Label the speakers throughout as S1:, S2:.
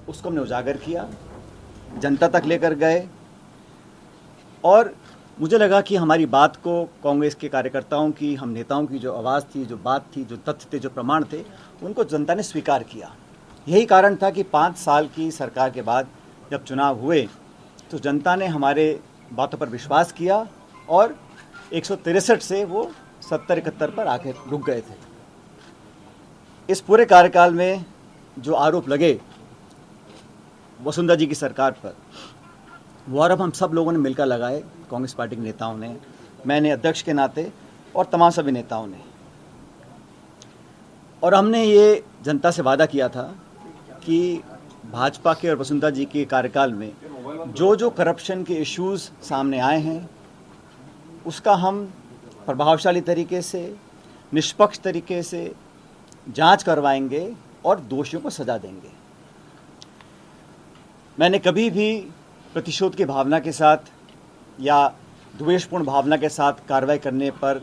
S1: उसको हमने उजागर किया, जनता तक लेकर गए और मुझे लगा कि हमारी बात को कांग्रेस के कार्यकर्ताओं की, हम नेताओं की जो आवाज़ थी, जो बात थी, जो तथ्य थे, जो प्रमाण थे, उनको जनता ने स्वीकार किया। यही कारण था कि 5 साल की सरकार के बाद जब चुनाव हुए तो जनता ने हमारे बातों पर विश्वास किया और 163 से वो 70-71 पर आकर रुक गए थे। इस पूरे कार्यकाल में जो आरोप लगे वसुंधरा जी की सरकार पर, वो आरोप हम सब लोगों ने मिलकर लगाए, कांग्रेस पार्टी के नेताओं ने, मैंने अध्यक्ष के नाते और तमाम सभी नेताओं ने। और हमने ये जनता से वादा किया था कि भाजपा के और वसुंधरा जी के कार्यकाल में जो जो करप्शन के इश्यूज सामने आए हैं उसका हम प्रभावशाली तरीके से, निष्पक्ष तरीके से जांच करवाएंगे और दोषियों को सजा देंगे। मैंने कभी भी प्रतिशोध की भावना के साथ या द्वेषपूर्ण भावना के साथ कार्रवाई करने पर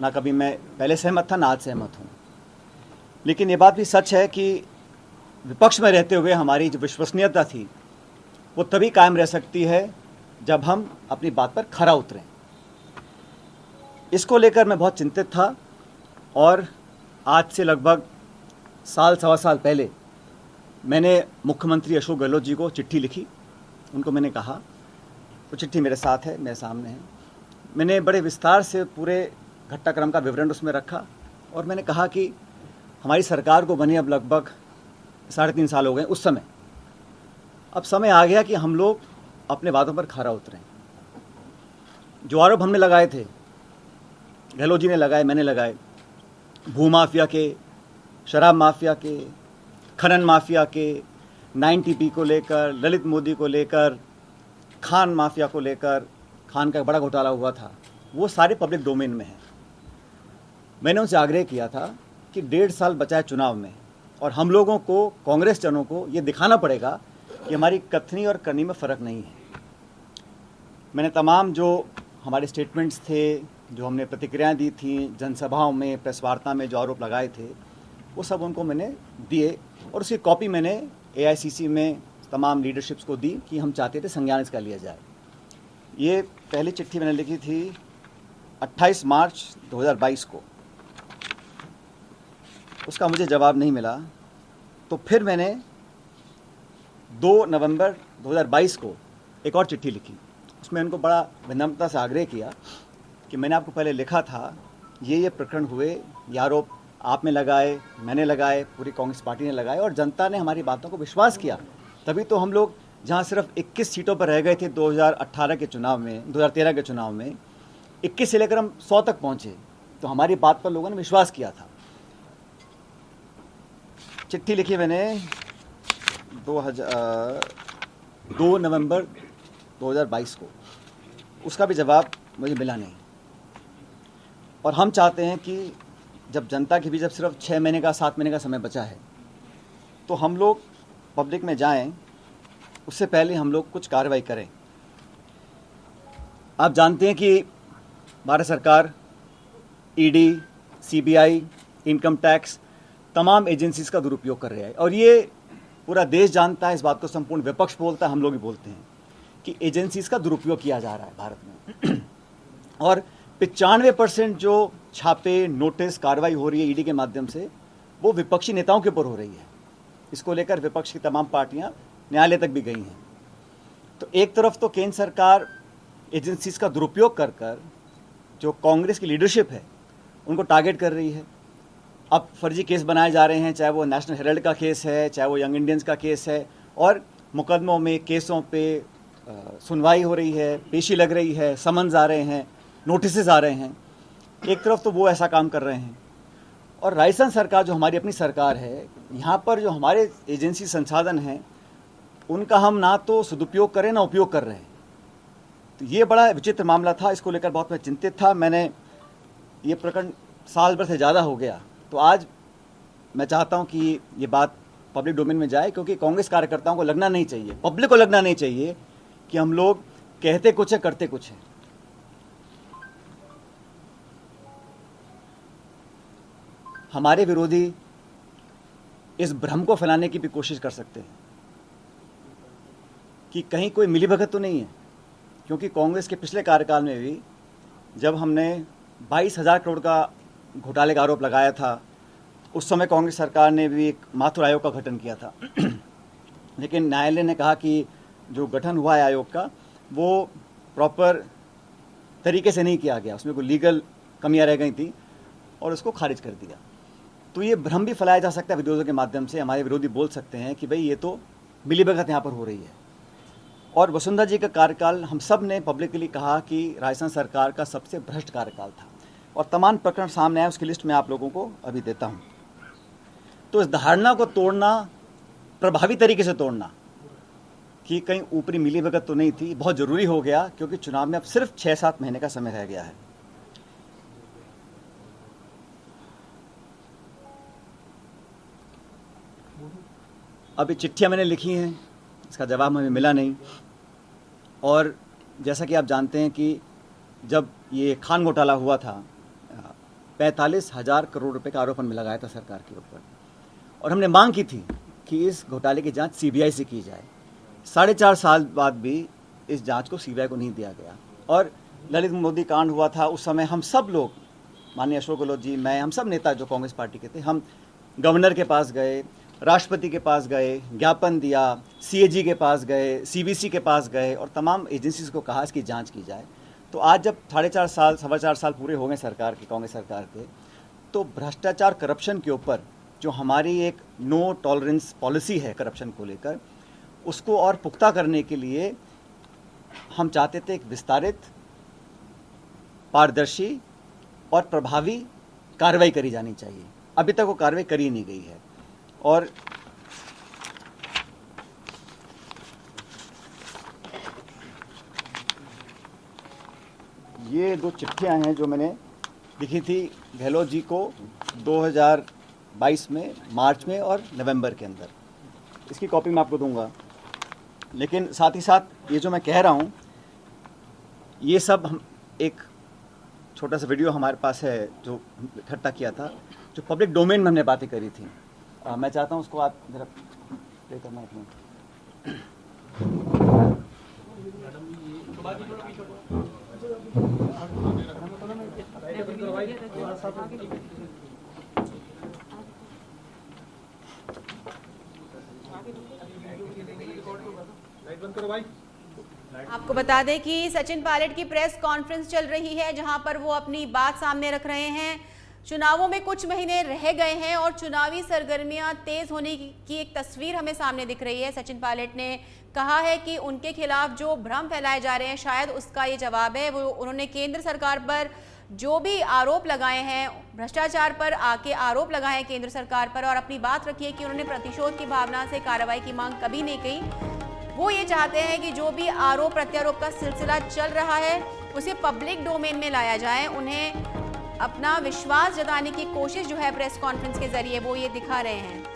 S1: ना कभी मैं पहले सहमत था, ना आज सहमत हूँ। लेकिन ये बात भी सच है कि विपक्ष में रहते हुए हमारी जो विश्वसनीयता थी वो तभी कायम रह सकती है जब हम अपनी बात पर खरा उतरें। इसको लेकर मैं बहुत चिंतित था और आज से लगभग साल, सवा साल पहले मैंने मुख्यमंत्री अशोक गहलोत जी को चिट्ठी लिखी। उनको मैंने कहा, वो चिट्ठी मेरे साथ है, मेरे सामने है। मैंने बड़े विस्तार से पूरे घटनाक्रम का विवरण उसमें रखा और मैंने कहा कि हमारी सरकार को बने अब लगभग 3.5 साल हो गए। उस समय अब समय आ गया कि हम लोग अपने वादों पर खरा उतरें। जो आरोप हमने लगाए थे, गहलोत जी ने लगाए, मैंने लगाए, भूमाफिया के, शराब माफिया के, खनन माफिया के, 9TP को लेकर, ललित मोदी को लेकर, खान माफिया को लेकर, खान का बड़ा घोटाला हुआ था, वो सारे पब्लिक डोमेन में हैं। मैंने उनसे आग्रह किया था कि 1.5 साल बचा है चुनाव में और हम लोगों को, कांग्रेस जनों को ये दिखाना पड़ेगा कि हमारी कथनी और करनी में फ़र्क नहीं है। मैंने तमाम जो हमारे स्टेटमेंट्स थे, जो हमने प्रतिक्रियाएं दी थी, जनसभाओं में, प्रेस वार्ता में जो आरोप लगाए थे, वो सब उनको मैंने दिए और उसकी कॉपी मैंने AICC में तमाम लीडरशिप्स को दी कि हम चाहते थे संज्ञान इसका लिया जाए। ये पहली चिट्ठी मैंने लिखी थी 28 मार्च 2022 को। उसका मुझे जवाब नहीं मिला, तो फिर मैंने 2 नवंबर 2022 को एक और चिट्ठी लिखी। उसमें उनको बड़ा विनम्रता से आग्रह किया कि मैंने आपको पहले लिखा था, ये प्रकरण हुए, ये आरोप आपने लगाए, मैंने लगाए, पूरी कांग्रेस पार्टी ने लगाए और जनता ने हमारी बातों को विश्वास किया। तभी तो हम लोग जहां सिर्फ 21 सीटों पर रह गए थे 2018 के चुनाव में, 2013 के चुनाव में 21 से लेकर हम 100 तक पहुंचे, तो हमारी बात पर लोगों ने विश्वास किया था। चिट्ठी लिखी मैंने 2 नवंबर 2022 को, उसका भी जवाब मुझे मिला नहीं। और हम चाहते हैं कि जब जनता के बीच जब सिर्फ 6 महीने का, 7 महीने का समय बचा है, तो हम लोग पब्लिक में जाएं, उससे पहले हम लोग कुछ कार्रवाई करें। आप जानते हैं कि भारत सरकार ED, CBI, इनकम टैक्स, तमाम एजेंसीज का दुरुपयोग कर रहा है और ये पूरा देश जानता है, इस बात को संपूर्ण विपक्ष बोलता है, हम लोग भी बोलते हैं कि एजेंसीज का दुरुपयोग किया जा रहा है भारत में। और 95% जो छापे, नोटिस, कार्रवाई हो रही है ED के माध्यम से, वो विपक्षी नेताओं के ऊपर हो रही है। इसको लेकर विपक्ष की तमाम पार्टियां न्यायालय तक भी गई हैं। तो एक तरफ तो केंद्र सरकार एजेंसीज का दुरुपयोग कर कर जो कांग्रेस की लीडरशिप है उनको टारगेट कर रही है। अब फर्जी केस बनाए जा रहे हैं, चाहे वो नेशनल हेराल्ड का केस है, चाहे वो यंग इंडियंस का केस है, और मुकदमों में, केसों पे सुनवाई हो रही है, पेशी लग रही है, समन्स आ रहे हैं, नोटिस आ रहे हैं। एक तरफ तो वो ऐसा काम कर रहे हैं और राजस्थान सरकार जो हमारी अपनी सरकार है, यहाँ पर जो हमारे एजेंसी संसाधन हैं उनका हम ना तो सदुपयोग करें ना उपयोग कर रहे हैं। तो ये बड़ा विचित्र मामला था, इसको लेकर बहुत मैं चिंतित था। मैंने ये प्रकरण साल भर से ज़्यादा हो गया, तो आज मैं चाहता हूँ कि ये बात पब्लिक डोमेन में जाए, क्योंकि कांग्रेस कार्यकर्ताओं को लगना नहीं चाहिए, पब्लिक को लगना नहीं चाहिए कि हम लोग कहते कुछ है, करते कुछ है। हमारे विरोधी इस भ्रम को फैलाने की भी कोशिश कर सकते हैं कि कहीं कोई मिलीभगत तो नहीं है, क्योंकि कांग्रेस के पिछले कार्यकाल में भी जब हमने 22,000 करोड़ का घोटाले का आरोप लगाया था, उस समय कांग्रेस सरकार ने भी एक माथुर आयोग का गठन किया था। लेकिन न्यायालय ने कहा कि जो गठन हुआ है आयोग का वो प्रॉपर तरीके से नहीं किया गया, उसमें कोई लीगल कमियां रह गई थी और उसको खारिज कर दिया। तो ये भ्रम भी फैलाया जा सकता है विरोधियों के माध्यम से। हमारे विरोधी बोल सकते हैं कि भाई ये तो मिलीभगत यहाँ पर हो रही है। और वसुंधरा जी का कार्यकाल हम सब ने पब्लिकली कहा कि राजस्थान सरकार का सबसे भ्रष्ट कार्यकाल था, और तमाम प्रकरण सामने आए, उसकी लिस्ट मैं आप लोगों को अभी देता हूँ। तो इस धारणा को तोड़ना, प्रभावी तरीके से तोड़ना कि कहीं ऊपरी मिलीभगत तो नहीं थी, बहुत ज़रूरी हो गया, क्योंकि चुनाव में अब सिर्फ 6-7 महीने का समय रह गया है। अभी चिट्ठियाँ मैंने लिखी हैं, इसका जवाब हमें मिला नहीं। और जैसा कि आप जानते हैं कि जब ये खान घोटाला हुआ था, 45,000 करोड़ रुपए का आरोप हमें लगाया था सरकार के ऊपर, और हमने मांग की थी कि इस घोटाले की जांच सीबीआई से की जाए। 4.5 साल बाद भी इस जांच को सीबीआई को नहीं दिया गया। और ललित मोदी कांड हुआ था, उस समय हम सब लोग, माननीय अशोक गहलोत जी, मैं, हम सब नेता जो कांग्रेस पार्टी के थे, हम गवर्नर के पास गए, राष्ट्रपति के पास गए, ज्ञापन दिया, सीएजी के पास गए, सीबीसी के पास गए, और तमाम एजेंसीज को कहा इसकी जांच की जाए। तो आज जब 4.5 साल पूरे हो गए सरकार के, कांग्रेस सरकार के, तो भ्रष्टाचार, करप्शन के ऊपर जो हमारी एक नो टॉलरेंस पॉलिसी है करप्शन को लेकर, उसको और पुख्ता करने के लिए हम चाहते थे एक विस्तारित, पारदर्शी और प्रभावी कार्रवाई करी जानी चाहिए। अभी तक वो कार्रवाई करी नहीं गई है। और ये 2 चिट्ठियां हैं जो मैंने लिखी थी गहलोत जी को 2022 में, मार्च में और नवंबर के अंदर। इसकी कॉपी मैं आपको दूंगा। लेकिन साथ ही साथ ये जो मैं कह रहा हूँ, ये सब हम एक छोटा सा वीडियो हमारे पास है जो इकट्ठा किया था, जो पब्लिक डोमेन में हमने बातें करी थी। मैं चाहता हूँ उसको आप जरा प्ले करना एक मिनट।
S2: आपको बता दें कि सचिन पायलट की प्रेस कॉन्फ्रेंस चल रही है, जहां पर वो अपनी बात सामने रख रहे हैं। चुनावों में कुछ महीने रह गए हैं और चुनावी सरगर्मियां तेज होने की एक तस्वीर हमें सामने दिख रही है। सचिन पायलट ने कहा है कि उनके खिलाफ जो भ्रम फैलाए जा रहे हैं, शायद उसका ये जवाब है। वो उन्होंने केंद्र सरकार पर जो भी आरोप लगाए हैं, भ्रष्टाचार पर आके आरोप लगाए हैं केंद्र सरकार पर, और अपनी बात रखी है कि उन्होंने प्रतिशोध की भावना से कार्रवाई की मांग कभी नहीं की। वो ये चाहते हैं कि जो भी आरोप प्रत्यारोप का सिलसिला चल रहा है उसे पब्लिक डोमेन में लाया जाए। उन्हें अपना विश्वास जताने की कोशिश जो है प्रेस कॉन्फ्रेंस के जरिए वो ये दिखा रहे हैं।